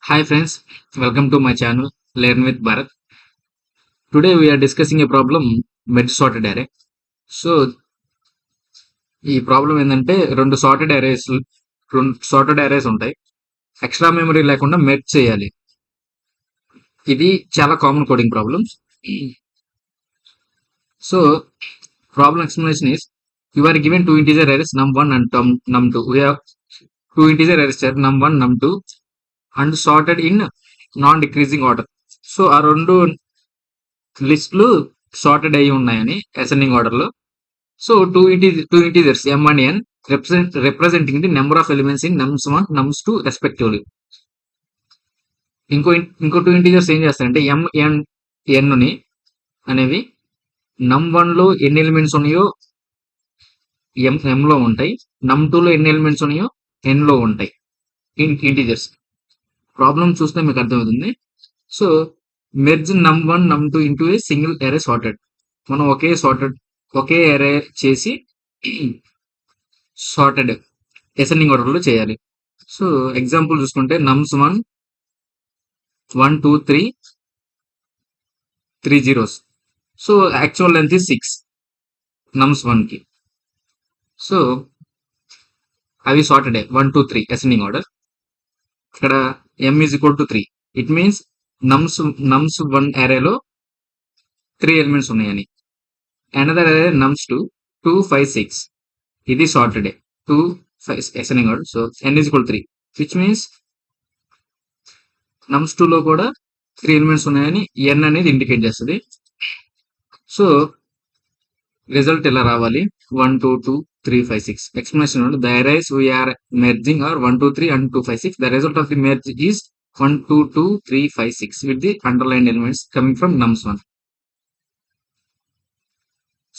Hi friends, welcome to my channel Learn with Bharat. Today we are discussing a problem merge sorted array. So ఈ problem ఏంటంటే రెండు sorted arrays ఉంటాయి. Extra memory లేకుండా merge చేయాలి. ఇది చాలా common coding problems. So problem explanation is you are given two integer arrays num1 and num2. We have two integer arrays here num1 num2 and sorted in non decreasing order. So ఆ రెండు లిస్టులు sorted అయి ఉన్నాయని ascending order లో. So two integers m and n representing the number of elements in nums1 nums2 respectively. ఇంకో two integers ఏం చేస్తారంటే m and n ని అనేవి num1 లో ఎన్ని ఎలిమెంట్స్ ఉన్నాయో m లో ఉంటాయి, num2 లో ఎన్ని ఎలిమెంట్స్ ఉన్నాయో n లో ఉంటాయి ఇంటీజర్స్. ప్రాబ్లం చూస్తే మీకు అర్థమవుతుంది. So merge num1 num2 into a single అరే సార్టెడ్. మనం ఒకే అరే చేసి సార్టెడ్ అసెండింగ్ ఆర్డర్ లో చేయాలి. సో ఎగ్జాంపుల్ చూసుకుంటే nums1 1 2 3 3 zeros. So actual length is 6 nums1 కి. సో అవి సార్టెడ్ 1 2 3 అసెండింగ్ ఆర్డర్. ఇక్కడ m is equal to 3. It means nums1 అరేలో 3 elements ఉన్నాయని. అనదర్ అరే nums2 2 5 6. ఇది sorted 2 5 ascending order. So n is equal to 3 which means nums2 లో కూడా 3 elements ఉన్నాయని n అనేది ఇండికేట్ చేస్తుంది. సో రిజల్ట్ ఇలా రావాలి 1 2 2 3 5 6. Explanation the arrays we are merging are 1 2 3 and 2 5 6. The result of the merge is 1 2 2 3 5 6 with the underlined elements coming from nums1.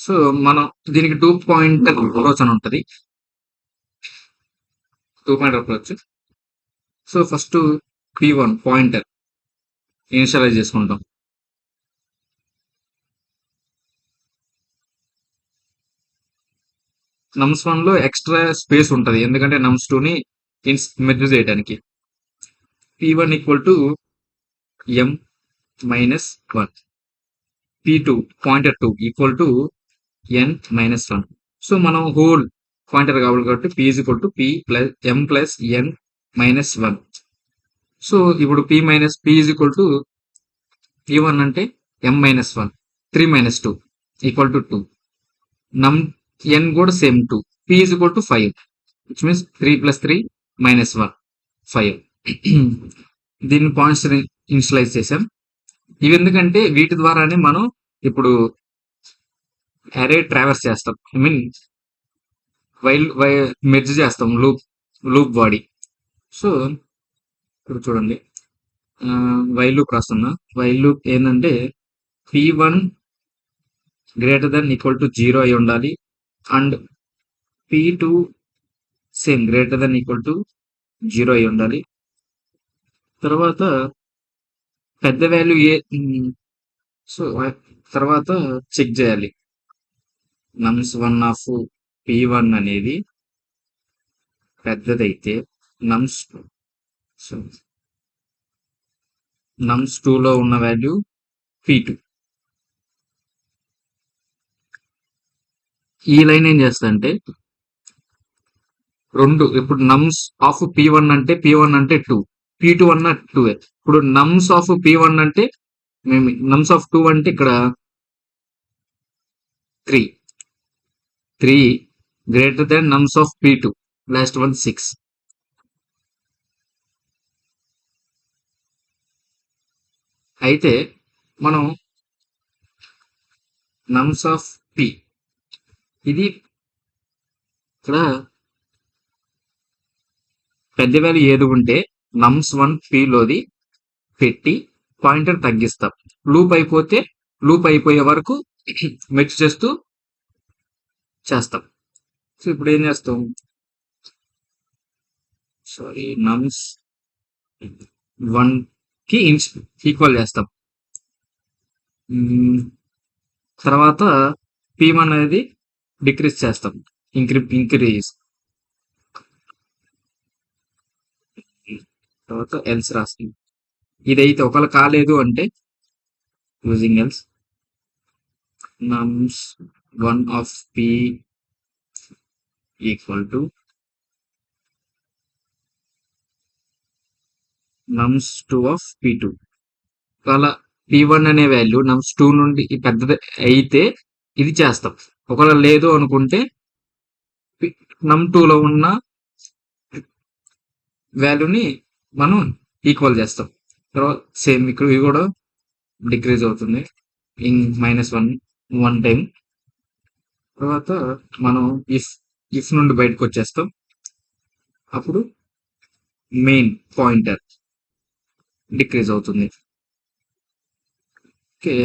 So మనం దీనికి 2 pointer approach అని ఉంటుంది. 2 pointer approach. So first p1 pointer initialise చేసుకుంటాం. nums1 లో extra space ఉంటుంది ఎందుకంటే nums2 ని merge చేయడానికి. p1 equal to m minus 1. p2 pointer 2 equal to n minus 1. So మనం హోల్ పాయింటర్ కావాలి కాబట్టి p is equal to p plus m plus n minus 1. So ఇప్పుడు p is equal to p1 అంటే m minus 1 3 minus 2 equal to 2. n కూడా same 2. p is equal to 5 which means 3 plus 3 minus 1 5. దీన్ని points initialise చేసాం. ఇవి ఎందుకంటే వీటి ద్వారానే మనం ఇప్పుడు అరే ట్రావర్స్ చేస్తాం. ఐ మీన్ మెర్జ్ చేస్తాం లూప్ బాడీ. సో ఇప్పుడు చూడండి వైల్ లూప్ రాస్తున్నా. వైల్ లూప్ ఏంటంటే p1 greater than equal to 0 అయి ఉండాలి and p2 same greater than equal to 0 అయి ఉండాలి. తర్వాత పెద్ద వాల్యూ సో తర్వాత చెక్ చేయాలి nums1 ఆఫ్ p1 అనేది పెద్దదైతే nums2 లో ఉన్న వాల్యూ p2. ఈ లైన్ ఏం చేస్తా అంటే ఇప్పుడు nums ఆఫ్ p1 అంటే 2 p2 అన్న 2. ఇప్పుడు nums ఆఫ్ p1 అంటే nums ఆఫ్ 2 అంటే ఇక్కడ 3 greater than nums of p2 last one 6. అయితే మనం nums ఆఫ్ p ఇది ఇక్కడ పెద్ద వాల్యూ ఏది ఉంటే nums1 p లోది పెట్టి పాయింటర్ తగ్గిస్తాం. లూప్ అయిపోయే వరకు మెర్జ్ చేస్తాం. సో ఇప్పుడు ఏం చేస్తాం, nums1 కి ఈక్వల్ చేస్తాం. తర్వాత p1 అనేది డిక్రీజ్ చేస్తాం, ఇంక్రీజ్. తర్వాత ఎల్స్ రాస్తాం. ఇదైతే ఒకవేళ కాలేదు అంటే using else nums1 of p equal to nums2 of p2. ఒకవేళ p1 అనే వాల్యూ nums2 నుండి పెద్దది అయితే ఇది చేస్తాం. ఒకవేళ లేదు అనుకుంటే num2 లో ఉన్న వాల్యూని మనం ఈక్వల్ చేస్తాం. తర్వాత సేమ్ ఇక్కడ ఇది కూడా డిక్రీజ్ అవుతుంది ఇన్ -1 టైం. తర్వాత మనం ఇఫ్ నుండి బయటకు వచ్చేస్తాం. అప్పుడు మెయిన్ పాయింటర్ డిక్రీజ్ అవుతుంది. ఓకే,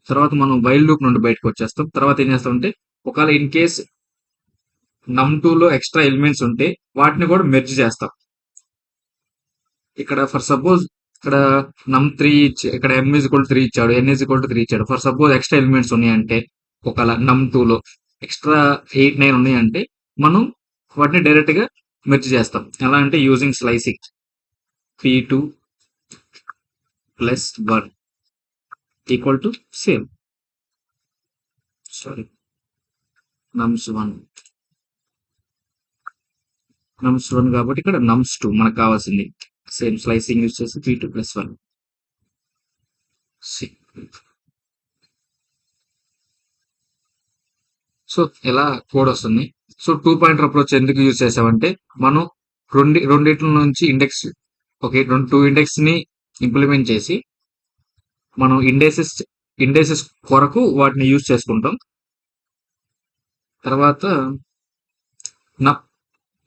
తర్వాత మనం వైల్ లూప్ నుండి బయటకు వచ్చేస్తాం. తర్వాత ఏం చేస్తామంటే ఒకవేళ ఇన్ కేస్ num2 లో ఎక్స్ట్రా ఎలిమెంట్స్ ఉంటే వాటిని కూడా మెర్జ్ చేస్తాం. ఇక్కడ ఫర్ సపోజ్ ఇక్కడ num3 ఇక్కడ m is equal to 3 ఇచ్చాడు, n is equal to 3 ఇచ్చాడు. ఫర్ సపోజ్ ఎక్స్ట్రా ఎలిమెంట్స్ ఉన్నాయంటే ఒకవేళ num2 లో ఎక్స్ట్రా 8, 9 ఉన్నాయంటే మనం వాటిని డైరెక్ట్ గా మెర్జ్ చేస్తాం. ఎలా అంటే using slicing p2 plus 1 equal to same nums1 కాబట్టి ఇక్కడ nums2 మనకు కావాల్సింది సేమ్ స్లైసింగ్ యూజ్ చేసి p2 ప్లస్ 1. సో ఇలా కోడ్ వస్తుంది. సో 2 పాయింటర్ అప్రోచ్ ఎందుకు యూజ్ చేసామంటే మనం రెండిట్ల నుంచి ఇండెక్స్ ఓకే 2 ఇండెక్స్ ని ఇంప్లిమెంట్ చేసి మనం ఇండెక్సెస్ కొరకు వాటిని యూజ్ చేసుకుంటాం. తర్వాత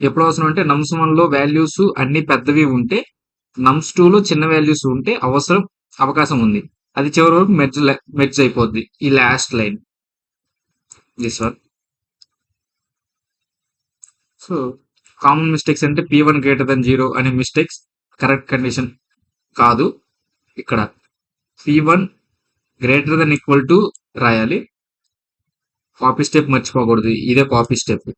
ఎప్పుడు అవసరం అంటే nums1 లో వాల్యూస్ అన్ని పెద్దవి ఉంటే nums2 లో చిన్న వాల్యూస్ ఉంటే అవకాశం ఉంది. అది చివరి వరకు మెర్జ్ అయిపోద్ది ఈ last line this one. So common mistakes అంటే p1 గ్రేటర్ దెన్ 0 అనే మిస్టేక్స్ కరెక్ట్ కండిషన్ కాదు. ఇక్కడ p1 greater than equal to రాయాలి. కాపీ స్టెప్ మర్చిపోకూడదు, ఇదే కాపీ స్టెప్.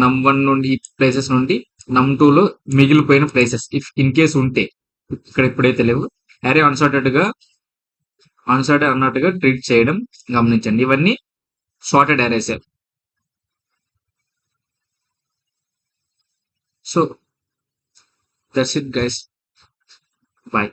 num1 నుండి ఈ ప్లేసెస్ నుండి num2 లో మిగిలిపోయిన ప్లేసెస్ ఇఫ్ ఇన్ కేస్ ఉంటే ఇక్కడ ఎప్పుడైతే లేవు అరే అన్సార్టెడ్ అన్నట్టుగా ట్రీట్ చేయడం గమనించండి. ఇవన్నీ sorted arrays. So that's it guys, bye.